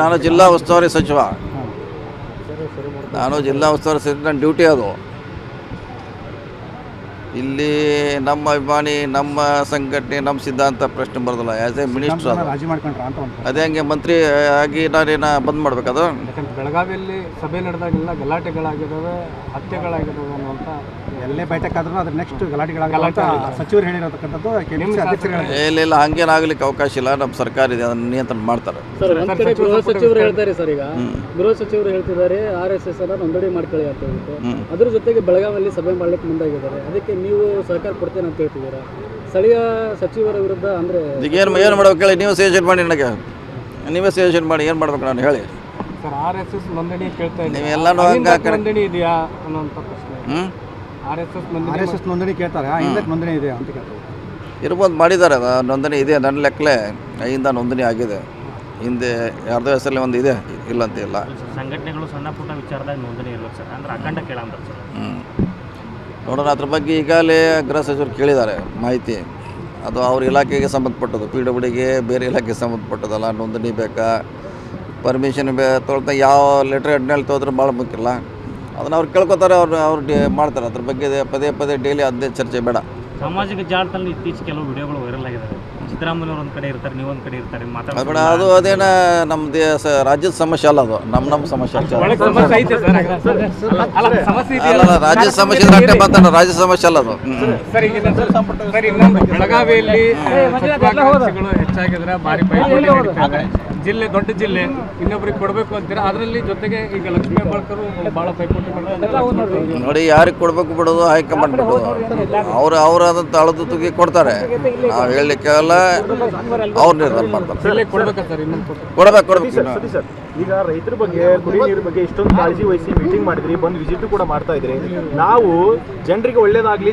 ನಾನು ಜಿಲ್ಲಾ ಉಸ್ತುವಾರಿ ಸಚಿವ. ನಾನು ಜಿಲ್ಲಾ ಉಸ್ತುವಾರಿ ಸಚಿವ, ನನ್ನ ಡ್ಯೂಟಿ ಅದು. ಇಲ್ಲಿ ನಮ್ಮ ಅಭಿಮಾನಿ, ನಮ್ಮ ಸಂಘಟನೆ, ನಮ್ಮ ಸಿದ್ಧಾಂತ ಪ್ರಶ್ನೆ ಬರೋದಿಲ್ಲ. ಆ್ಯಸ್ ಎ ಮಿನಿಸ್ಟರ್ ಅದೇ ಹಂಗೆ ಮಂತ್ರಿ ಆಗಿ ನಾನೇನು ಬಂದ್ ಮಾಡಬೇಕದು. ಬೆಳಗಾವಿಯಲ್ಲಿ ಸಭೆ ನಡೆದಾಗೆಲ್ಲ ಗಲಾಟೆಗಳಾಗಿದ್ದಾವೆ, ಹತ್ಯೆಗಳಾಗಿದ್ದಾವೆ ಅನ್ನುವಂಥ ಎಲ್ಲೇ ಬೈಠಕಾದ್ರೂ ಅದ್ರ ನೆಕ್ಸ್ಟ್ ಗಲಾಟೆಗಳಾಗಲ್ಲ ಸಚಿವರು ಹೇಳಿರತಕ್ಕಂಥದ್ದು. ಇಲ್ಲ, ಹಂಗೇನಾಗಲಿಕ್ಕೆ ಅವಕಾಶ ಇಲ್ಲ. ನಮ್ಮ ಸರ್ಕಾರ ಇದೆ, ಅದನ್ನು ನಿಯಂತ್ರಣ ಮಾಡ್ತಾರೆ. ಗೃಹ ಸಚಿವರು ಹೇಳ್ತಾರೆ ಸರ್, ಈಗ ಗೃಹ ಸಚಿವರು ಹೇಳ್ತಿದ್ದಾರೆ RSS ಅನ್ನ ನೋಂದಣಿ ಮಾಡ್ಕೊಳ್ಳಿ ಅಂತ ಹೇಳ್ಬಿಟ್ಟು. ಅದ್ರ ಜೊತೆಗೆ ಬೆಳಗಾವಿಯಲ್ಲಿ ಸಭೆ ಮಾಡ್ಲಿಕ್ಕೆ ಮುಂದಾಗಿದ್ದಾರೆ. ಅದಕ್ಕೆ ನೀವು ಸಹಕಾರ ಕೊಡ್ತೇನೆ ಅಂತ ಹೇಳ್ತಿದ್ದೀರಾ. ಸ್ಥಳೀಯ ಸಚಿವರ ವಿರುದ್ಧ ಅಂದರೆ ಏನು ಮಾಡ್ಬೇಕು ಹೇಳಿ, ನೀವು ಸಜೆಷನ್ ಮಾಡಿ, ನನಗೆ ನೀವೇ ಸಜೆಷನ್ ಮಾಡಿ ಏನು ಮಾಡ್ಬೇಕು ನಾನು ಹೇಳಿ. ಸರ್ RSS ನೋಂದಣಿ ಕೇಳ್ತಾ ಇದ್ದೀವಿ, ನೀವೆಲ್ಲನೂ ಹಂಗೆ ನೋಂದಣಿ ಇದೆಯಾ ಅನ್ನೋಂಥ ಪ್ರಶ್ನೆ. RSS ನೋಂದಣಿ ಕೇಳ್ತಾರೆ, ನೋಂದಣಿ ಇದೆಯಾ ಅಂತ ಕೇಳ್ತಾರೆ. ಇರ್ಬೋದು, ಮಾಡಿದ್ದಾರೆ, ಅದು ನೋಂದಣಿ ಇದೆ. ನನ್ನ ಲೆಕ್ಕಲೆ ಐಯಿಂದ ನೋಂದಣಿ ಆಗಿದೆ. ಹಿಂದೆ ಯಾರ್ದೋ ಹೆಸರಲ್ಲಿ ಒಂದು ಇದೆ, ಇಲ್ಲ ಅಂತ ಇಲ್ಲ. ಸಂಘಟನೆಗಳು ಸಣ್ಣ ಪುಟ್ಟ ವಿಚಾರದಾಗ ನೋಂದಣಿ ಇರ್ಬೇಕು ಸರ್, ಅಂದ್ರೆ ಅಖಂಡ ಕೇಳಂತಾರೆ ಸರ್. ನೋಡೋಣ, ಅದ್ರ ಬಗ್ಗೆ ಈಗಾಗಲೇ ಗೃಹ ಸಚಿವರು ಕೇಳಿದ್ದಾರೆ ಮಾಹಿತಿ. ಅದು ಅವ್ರ ಇಲಾಖೆಗೆ ಸಂಬಂಧಪಟ್ಟದ್ದು, PWDಗೆ ಬೇರೆ ಇಲಾಖೆಗೆ ಸಂಬಂಧಪಟ್ಟದಲ್ಲ. ನೋಂದಣಿ ಬೇಕಾ, ಪರ್ಮಿಷನ್ ತೊಗೊಳ್ತಾ ಯಾವ ಲೆಟ್ರ್ ಹೆಡ್ನಲ್ಲಿ ತೊಗೊಂಡ್ರೆ ಭಾಳ ಮುಖ್ಯಲ್ಲ. ಅದನ್ನು ಅವ್ರು ಕೇಳ್ಕೊತಾರೆ, ಅವ್ರು ಮಾಡ್ತಾರೆ. ಅದ್ರ ಬಗ್ಗೆ ಪದೇ ಡೈಲಿ ಅದೇ ಚರ್ಚೆ ಬೇಡ. ಸಾಮಾಜಿಕ ಜಾಲತಾಣದಲ್ಲಿ ಇತ್ತೀಚೆಗೆ ಕೆಲವು ವಿಡಿಯೋಗಳು ವೈರಲ್ ಆಗಿದ್ದಾವೆ. ಸಿದ್ದರಾಮಯ್ಯವ್ರು ಒಂದು ಕಡೆ ಇರ್ತಾರೆ, ನೀವು ಒಂದು ಕಡೆ ಇರ್ತಾರೆ, ಬೇಡ. ಅದು ಅದೇನ ನಮ್ಮ ರಾಜ್ಯದ ಸಮಸ್ಯೆ ಅಲ್ಲ, ಅದು ನಮ್ಮ ಸಮಸ್ಯೆ ಅಲ್ಲ. ರಾಜ್ಯದ ಸಮಸ್ಯೆ ಅಷ್ಟೇ ಮಾತಾಡ, ರಾಜ್ಯ ಸಮಸ್ಯೆ ಅಲ್ಲ ಅದು. ಬೆಳಗಾವಿಯಲ್ಲಿ ಹೆಚ್ಚಾಗಿದ್ರೆ ಭಾರಿ ಪೈಪೋಟಿ, ಜಿಲ್ಲೆ ದೊಡ್ಡ ಜಿಲ್ಲೆ, ಇನ್ನೊಬ್ರಿಗೆ ಕೊಡಬೇಕು ಅಂತೀರಾ. ಅದರಲ್ಲಿ ಜೊತೆಗೆ ಈಗ ಲಕ್ಷ್ಮೀ ಹೆಬ್ಬಾಳ್ಕರ್ ಭಾಳ ಪೈಪೋಟಿ ಮಾಡ್ತಾರೆ. ನೋಡಿ, ಯಾರಿಗೆ ಕೊಡಬೇಕು ಬಿಡೋದು ಹೈಕಮಾಂಡ್ ಬಿಡೋದು. ಅವರಾದಂಥ ಅಳದು ತುಗಿ ಕೊಡ್ತಾರೆ, ನಾವು ಹೇಳಲಿಕ್ಕೆಲ್ಲ ಅವ್ರು ನಿರ್ಧಾರ ಮಾಡ್ತಾರೆ. ಕೊಡಬೇಕು. ಈಗ ರೈತರ ಬಗ್ಗೆ, ಕುಡಿ ನೀರಿನ ಬಗ್ಗೆ ಇಷ್ಟೊಂದು ಕಾಳಜಿ ವಹಿಸಿ ಮೀಟಿಂಗ್ ಮಾಡಿದ್ರಿ, ಬಂದು ವಿಸಿಟ್ ಕೂಡ ಮಾಡ್ತಾ ಇದ್ರಿ. ನಾವು ಜನರಿಗೆ ಒಳ್ಳೇದಾಗ್ಲಿ